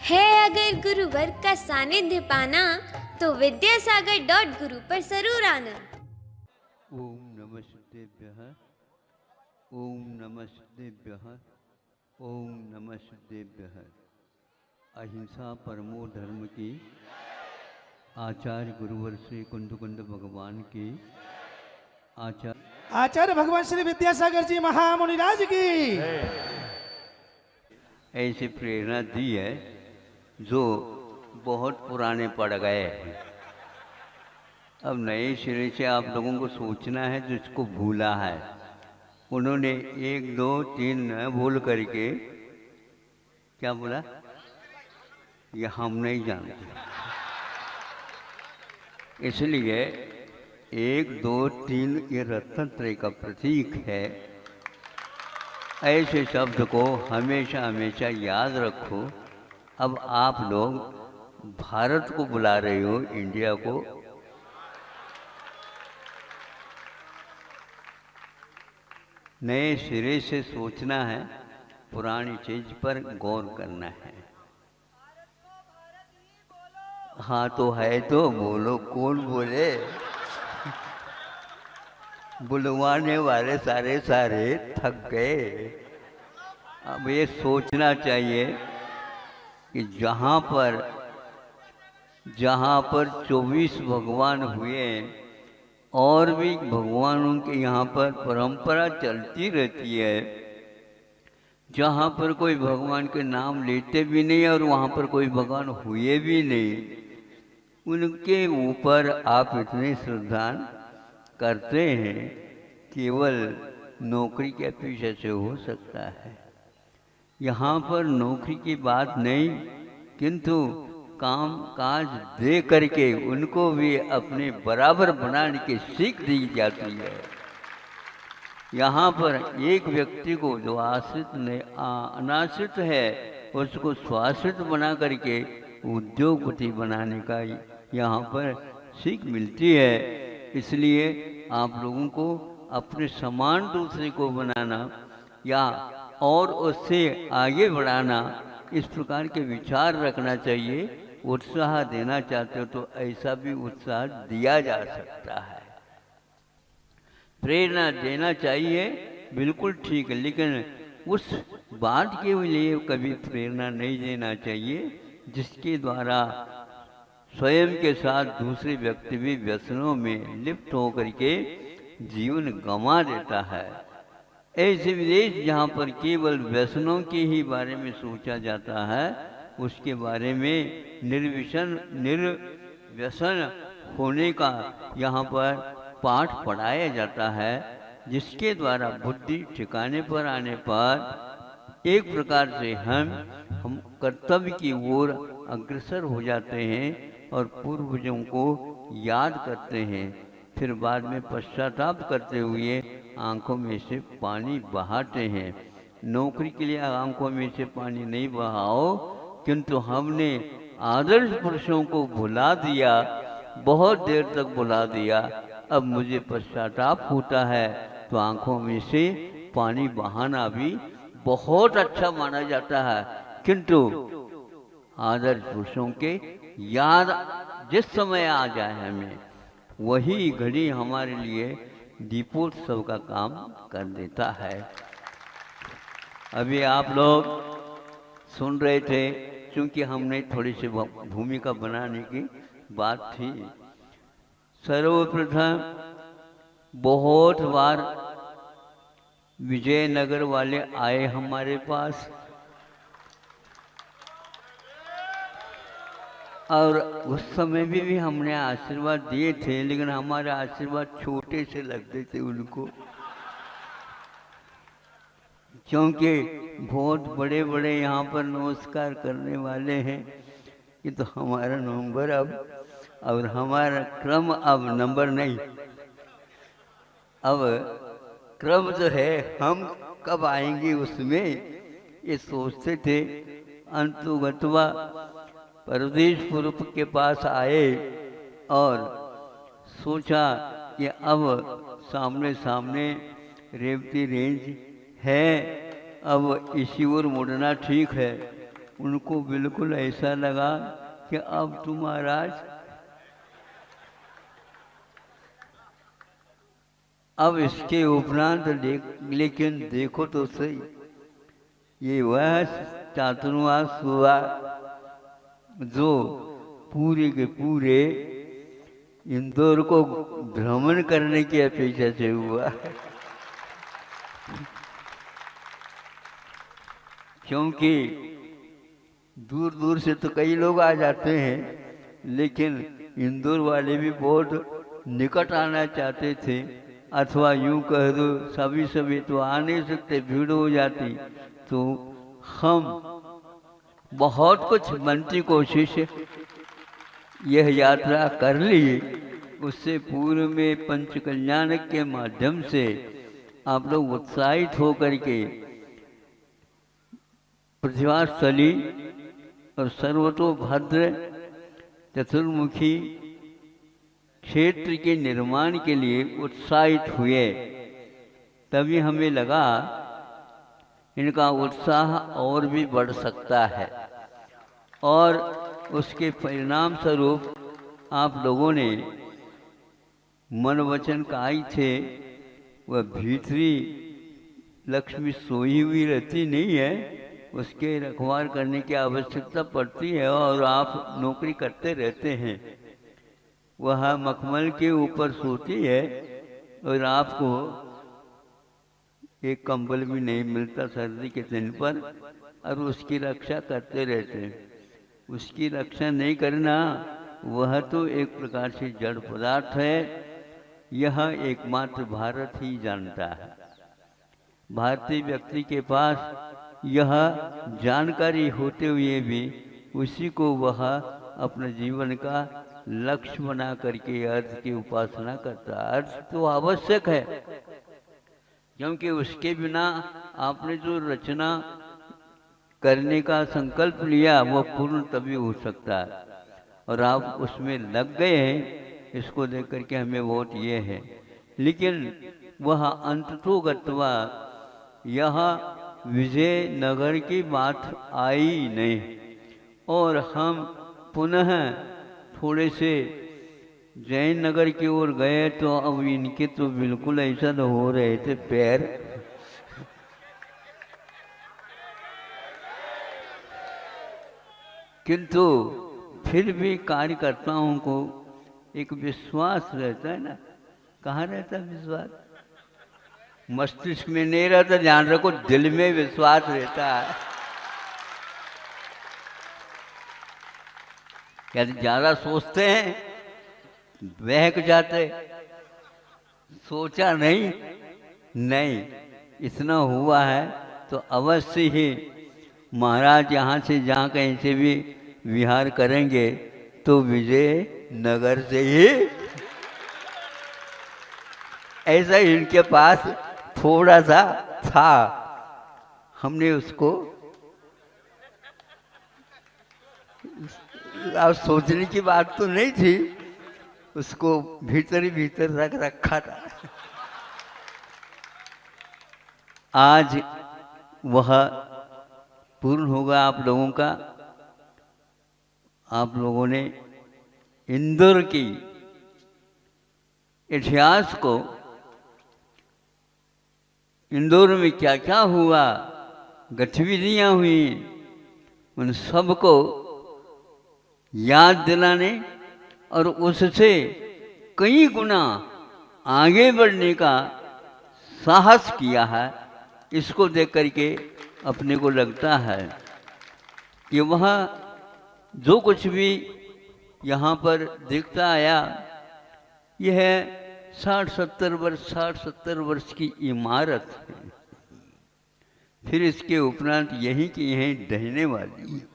है अगर गुरुवर का सानिध्य पाना तो विद्यासागर.गुरु पर जरूर आना। ओम नमः सिद्धेभ्यः, ओम नमः सिद्धेभ्यः, ओम नमः सिद्धेभ्यः। अहिंसा परमो धर्म की, आचार्य गुरुवर श्री कुंद भगवान की, आचार्य भगवान श्री विद्यासागर जी महामुनिराज की ऐसी प्रेरणा दी है जो बहुत पुराने पड़ गए हैं। अब नए सिरे से आप लोगों को सोचना है जिसको भूला है। उन्होंने 1 2 3 न भूल करके क्या बोला, ये हम नहीं जानते। इसलिए 1 2 3 ये रत्न त्रय का प्रतीक है। ऐसे शब्द को हमेशा हमेशा याद रखो। अब आप लोग भारत को बुला रहे हो, इंडिया को। नए सिरे से सोचना है, पुरानी चीज पर गौर करना है। हाँ तो है तो बोलो, कौन बोले? बुलवाने वाले सारे थक गए। अब ये सोचना चाहिए कि जहाँ पर 24 भगवान हुए और भी भगवानों के यहाँ पर परंपरा चलती रहती है। जहाँ पर कोई भगवान के नाम लेते भी नहीं और वहाँ पर कोई भगवान हुए भी नहीं, उनके ऊपर आप इतने श्रद्धा करते हैं, केवल नौकरी के पीछे से हो सकता है। यहाँ पर नौकरी की बात नहीं, किंतु काम काज दे करके उनको भी अपने बराबर बनाने की सीख दी जाती है। यहाँ पर एक व्यक्ति को जो अनाश्रित है उसको स्वाश्रित बना करके उद्योगपति बनाने का यहाँ पर सीख मिलती है। इसलिए आप लोगों को अपने समान दूसरे को बनाना या और उससे आगे बढ़ाना, इस प्रकार के विचार रखना चाहिए। उत्साह देना चाहते हो तो ऐसा भी उत्साह दिया जा सकता है। प्रेरणा देना चाहिए, बिल्कुल ठीक है, लेकिन उस बात के लिए कभी प्रेरणा नहीं देना चाहिए जिसके द्वारा स्वयं के साथ दूसरे व्यक्ति भी व्यसनों में लिप्त होकर के जीवन गंवा देता है। ऐसे विदेश जहाँ पर केवल व्यसनों के ही बारे में सोचा जाता है, उसके बारे में निर्व्यसन होने का यहाँ पर पाठ पढ़ाया जाता है, जिसके द्वारा बुद्धि ठिकाने पर आने पर एक प्रकार से हम कर्तव्य की ओर अग्रसर हो जाते हैं और पूर्वजों को याद करते हैं। फिर बाद में पश्चाताप करते हुए आंखों में से पानी बहाते हैं। नौकरी के लिए आंखों में से पानी नहीं बहाओ, किंतु हमने आदर्श पुरुषों को भुला दिया, बहुत देर तक भुला दिया। अब मुझे पश्चाताप होता है तो आंखों में से पानी बहाना भी बहुत अच्छा माना जाता है। किंतु आदर्श पुरुषों के याद जिस समय आ जाए हमें, वही घड़ी हमारे लिए दीपोत्सव का काम कर देता है। अभी आप लोग सुन रहे थे, क्योंकि हमने थोड़ी सी भूमिका बनाने की बात थी। सर्वप्रथम बहुत बार विजयनगर वाले आए हमारे पास और उस समय भी हमने आशीर्वाद दिए थे, लेकिन हमारे आशीर्वाद छोटे से लगते थे उनको, क्योंकि बहुत बड़े बड़े यहाँ पर नमस्कार करने वाले हैं। ये तो हमारा नंबर अब और हमारा क्रम अब नंबर नहीं, अब क्रम जो है हम कब आएंगे उसमें, ये सोचते थे। अंतुगतवा परदेश पूर्व के पास आए और सोचा कि अब सामने सामने रेवती रेंज है, अब इसी ओर मुड़ना ठीक है। उनको बिल्कुल ऐसा लगा कि अब तो महाराज अब इसके उपरांत लेकिन देखो तो सही, ये वह चातुर्मास हुआ जो पूरे के पूरे इंदौर को भ्रमण करने की अपेक्षा से हुआ। क्योंकि दूर दूर से तो कई लोग आ जाते हैं, लेकिन इंदौर वाले भी बहुत निकट आना चाहते थे, अथवा यूं कह दो सभी तो आ नहीं सकते, भीड़ हो जाती। तो हम बहुत कुछ बनती कोशिश यह यात्रा कर ली। उससे पूर्व में पंच कल्याण के माध्यम से आप लोग उत्साहित होकर के प्रतिभास्थली और सर्वतोभद्र चतुर्मुखी क्षेत्र के निर्माण के लिए उत्साहित हुए। तभी हमें लगा इनका उत्साह और भी बढ़ सकता है, और उसके परिणाम स्वरूप आप लोगों ने मन वचन कहा थे, वह भीतरी लक्ष्मी सोई हुई रहती नहीं है, उसके रखवार करने की आवश्यकता पड़ती है, और आप नौकरी करते रहते हैं। वह मखमल के ऊपर सोती है और आपको एक कंबल भी नहीं मिलता सर्दी के दिन पर, और उसकी रक्षा करते रहते हैं। उसकी रक्षा नहीं करना, वह तो एक प्रकार से जड़ पदार्थ है। यह एकमात्र भारत ही जानता है। भारतीय व्यक्ति के पास यह जानकारी होते हुए भी उसी को वह अपने जीवन का लक्ष्य बना करके अर्थ की उपासना करता है। अर्थ तो आवश्यक है, क्योंकि उसके बिना आपने जो रचना करने का संकल्प लिया वो पूर्ण तभी हो सकता है, और आप उसमें लग गए हैं। इसको देख करके हमें बहुत ये है, लेकिन वह अंततोगत्वा यहाँ विजयनगर की बात आई नहीं, और हम पुनः थोड़े से जयनगर की ओर गए तो अब इनके तो बिल्कुल ऐसा तो हो रहे थे पैर। किंतु फिर भी कार्यकर्ताओं को एक विश्वास रहता है ना। कहाँ रहता विश्वास? मस्तिष्क में नहीं रहता, ध्यान रखो, दिल में विश्वास रहता है। यदि ज्यादा सोचते हैं बहक जाते, सोचा नहीं इतना हुआ है तो अवश्य ही महाराज यहाँ से जहाँ कहीं से भी विहार करेंगे तो विजयनगर से ही। ऐसा इनके पास थोड़ा सा था, हमने उसको अब सोचने की बात तो नहीं थी, उसको भीतर ही भीतर रख रखा था। आज वह पूर्ण होगा आप लोगों का। आप लोगों ने इंदौर की इतिहास को, इंदौर में क्या क्या हुआ, गतिविधियां हुई, उन सब को याद दिलाने और उससे कई गुना आगे बढ़ने का साहस किया है। इसको देख करके अपने को लगता है कि वह जो कुछ भी यहाँ पर दिखता आया, यह 60-70 वर्ष की इमारत है। फिर इसके उपरांत यहीं की यहीं ढहने वाली है।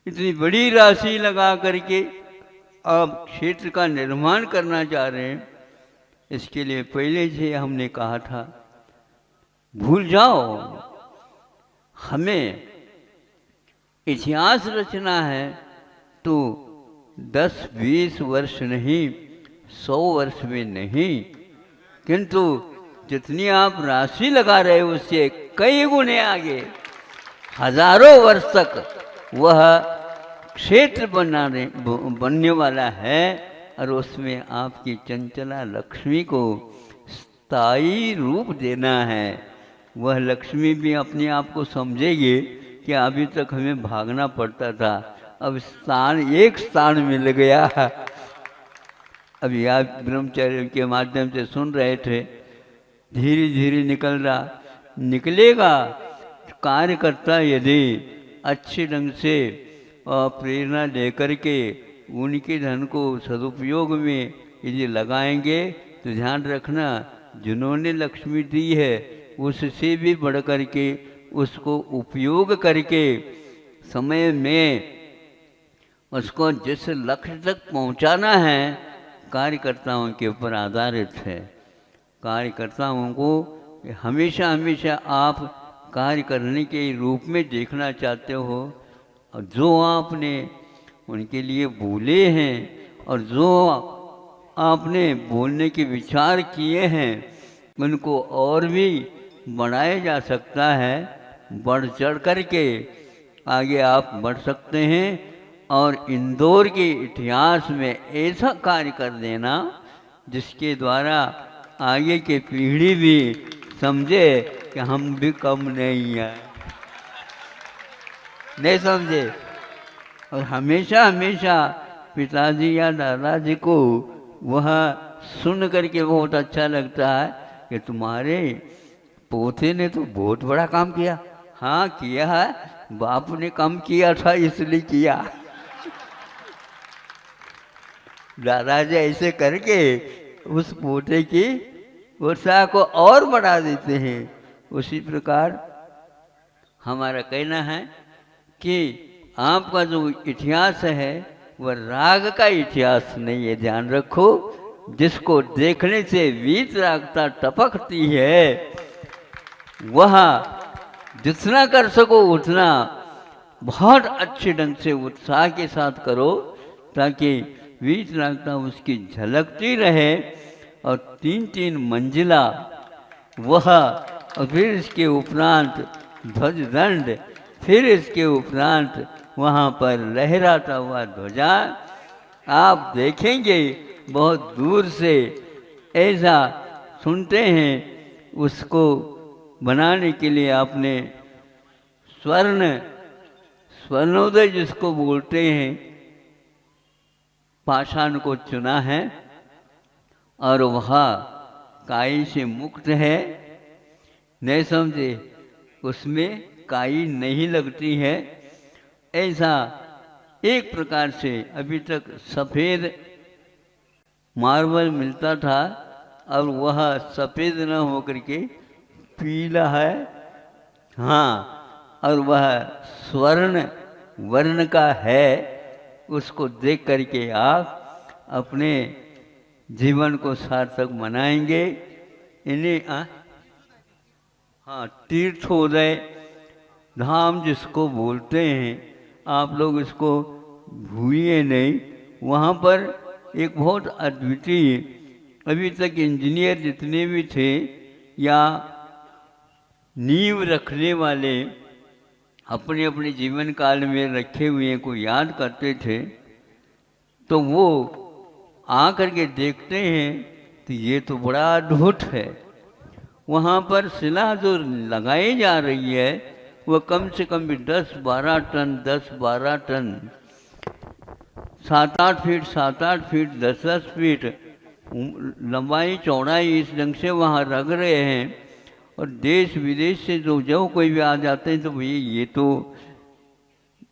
इतनी बड़ी राशि लगा करके अब क्षेत्र का निर्माण करना चाह रहे हैं। इसके लिए पहले से हमने कहा था, भूल जाओ, हमें इतिहास रचना है तो 10-20 वर्ष नहीं, 100 वर्ष में नहीं, किंतु जितनी आप राशि लगा रहे हो उससे कई गुने आगे हजारों वर्ष तक वह क्षेत्र बनने वाला है और उसमें आपकी चंचला लक्ष्मी को स्थायी रूप देना है। वह लक्ष्मी भी अपने आप को समझेगी कि अभी तक हमें भागना पड़ता था, अब एक स्थान मिल गया। अभी आप ब्रह्मचर्य के माध्यम से सुन रहे थे, धीरे धीरे निकलेगा। कार्यकर्ता यदि अच्छे ढंग से प्रेरणा लेकर के उनके धन को सदुपयोग में यदि लगाएंगे तो ध्यान रखना, जिन्होंने लक्ष्मी दी है उससे भी बढ़ कर के उसको उपयोग करके समय में उसको जिस लक्ष्य तक पहुंचाना है कार्यकर्ताओं के ऊपर आधारित है। कार्यकर्ताओं को हमेशा हमेशा आप कार्य करने के रूप में देखना चाहते हो, और जो आपने उनके लिए बोले हैं और जो आपने बोलने के विचार किए हैं उनको और भी बढ़ाया जा सकता है। बढ़ चढ़ कर के आगे आप बढ़ सकते हैं और इंदौर के इतिहास में ऐसा कार्य कर देना जिसके द्वारा आगे की पीढ़ी भी समझे कि हम भी कम नहीं हैं, नहीं समझे। और हमेशा हमेशा पिताजी या दादाजी को वह सुन करके बहुत अच्छा लगता है कि तुम्हारे पोते ने तो बहुत बड़ा काम किया। हाँ किया है, बाप ने कम किया था इसलिए किया। दादाजी ऐसे करके उस पोते की उत्साह को और बढ़ा देते हैं। उसी प्रकार हमारा कहना है कि आपका जो इतिहास है वह राग का इतिहास नहीं है, ध्यान रखो। जिसको देखने से वीतरागता टपकती है वह जितना कर सको उतना बहुत अच्छे ढंग से उत्साह के साथ करो, ताकि वीतरागता उसकी झलकती रहे। और 3-3 मंजिला वह, और फिर इसके उपरांत ध्वज दंड, फिर इसके उपरांत वहाँ पर लहराता हुआ ध्वजा आप देखेंगे बहुत दूर से। ऐसा सुनते हैं, उसको बनाने के लिए आपने स्वर्णोदय जिसको बोलते हैं पाषाण को चुना है, और वह काई से मुक्त है, नहीं समझे, उसमें काई नहीं लगती है। ऐसा एक प्रकार से अभी तक सफ़ेद मार्बल मिलता था, अब वह सफ़ेद न होकर के पीला है। हाँ, और वह स्वर्ण वर्ण का है। उसको देख करके आप अपने जीवन को सार्थक मनाएंगे। इन्हें हाँ तीर्थोदय धाम जिसको बोलते हैं, आप लोग इसको भूलिए नहीं। वहाँ पर एक बहुत अद्वितीय, अभी तक इंजीनियर जितने भी थे या नींव रखने वाले अपने अपने जीवन काल में रखे हुए को याद करते थे, तो वो आ करके देखते हैं तो ये तो बड़ा अद्भुत है। वहाँ पर शिला जो लगाई जा रही है वह कम से कम भी 10-12 ton 10-12 ton 7-8 feet 7-8 feet 10-10 feet लंबाई चौड़ाई इस ढंग से वहाँ रख रहे हैं। और देश विदेश से जो कोई भी आ जाते हैं तो भैया ये तो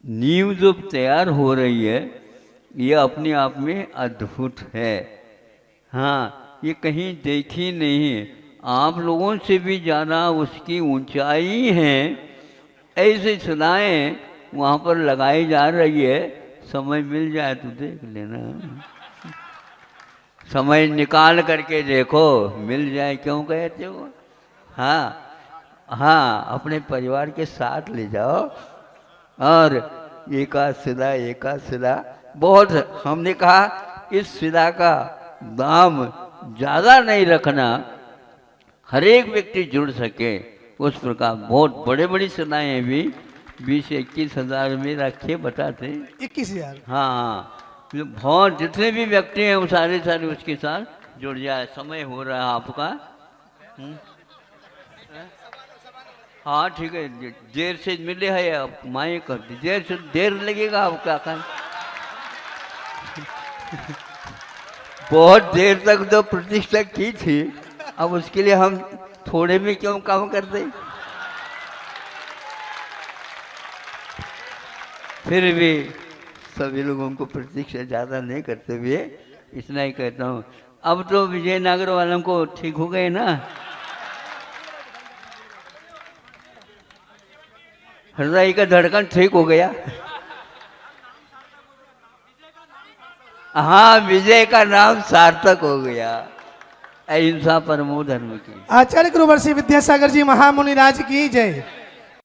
नींव जो तैयार हो रही है ये अपने आप में अद्भुत है। हाँ, ये कहीं देखी नहीं, आप लोगों से भी ज़्यादा उसकी ऊंचाई है। ऐसे शिलाएँ वहाँ पर लगाई जा रही है। समय मिल जाए तो देख लेना, समय निकाल करके देखो, मिल जाए क्यों कहते हो। हाँ हाँ, अपने परिवार के साथ ले जाओ और एक आध शिला बहुत। हमने कहा इस शिला का दाम ज़्यादा नहीं रखना, हर एक व्यक्ति जुड़ सके उस प्रकार बहुत बड़े बड़ी शिलाएँ भी 20-21 हज़ार में रखे बताते। 21,000। हाँ हाँ, जो बहुत जितने भी व्यक्ति हैं वो सारे सारे उसके साथ जुड़ जाए। समय हो रहा है आपका। हम्म? हाँ ठीक है, देर से मिले है आप माए कर दी, देर लगेगा आपका काम। बहुत देर तक तो प्रतिष्ठा की थी, अब उसके लिए हम थोड़े में क्यों काम करते। फिर भी सभी लोगों को प्रतीक्षा ज़्यादा नहीं करते हुए इतना ही कहता हूँ। अब तो विजयनगर वालों को ठीक हो गए ना, हृदय का धड़कन ठीक हो गया। हाँ, विजय का नाम सार्थक हो गया। अहिंसा परमो धर्म की। आचार्य गुरुवर्षी विद्यासागर जी महामुनि राज की जय।